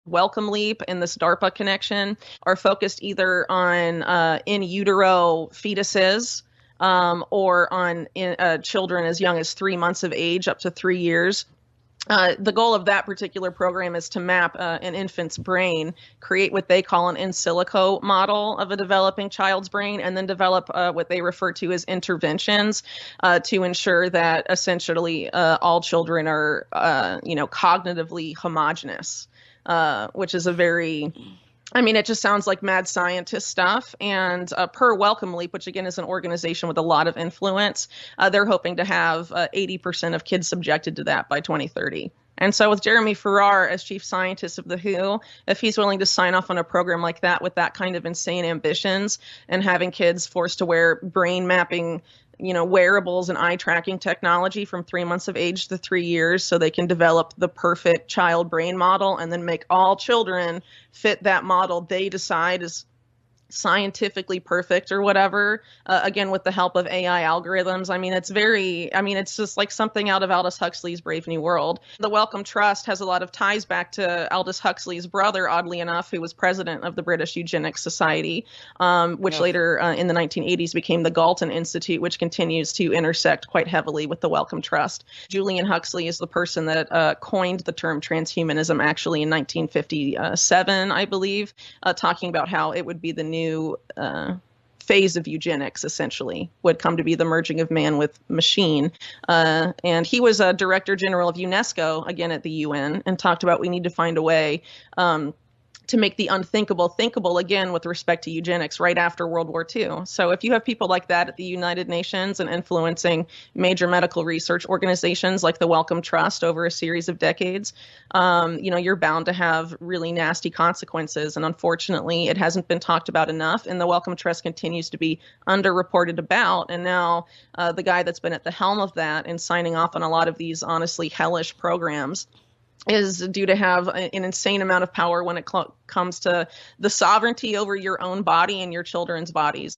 Welcome Leap and this DARPA connection are focused either on in utero fetuses or on children as young as 3 months of age up to 3 years. The goal of that particular program is to map an infant's brain, create what they call an in silico model of a developing child's brain, and then develop what they refer to as interventions to ensure that essentially all children are, cognitively homogenous, which is a very it just sounds like mad scientist stuff. And per Welcome Leap, which again is an organization with a lot of influence, they're hoping to have 80% of kids subjected to that by 2030. And so with Jeremy Farrar as chief scientist of the WHO, if he's willing to sign off on a program like that with that kind of insane ambitions and having kids forced to wear brain mapping wearables and eye tracking technology from 3 months of age to 3 years so they can develop the perfect child brain model and then make all children fit that model they decide is scientifically perfect or whatever, again, with the help of AI algorithms. It's just like something out of Aldous Huxley's Brave New World. The Wellcome Trust has a lot of ties back to Aldous Huxley's brother, oddly enough, who was president of the British Eugenics Society, which later in the 1980s became the Galton Institute, which continues to intersect quite heavily with the Wellcome Trust. Julian Huxley is the person that coined the term transhumanism actually in 1957, I believe, talking about how it would be the new phase of eugenics, essentially, would come to be the merging of man with machine. And he was a director general of UNESCO, again at the UN, and talked about we need to find a way to make the unthinkable thinkable again with respect to eugenics right after World War II. So if you have people like that at the United Nations and influencing major medical research organizations like the Wellcome Trust over a series of decades, you're bound to have really nasty consequences. And unfortunately, it hasn't been talked about enough, and the Wellcome Trust continues to be underreported about. And now the guy that's been at the helm of that and signing off on a lot of these honestly hellish programs is due to have an insane amount of power when it comes to the sovereignty over your own body and your children's bodies.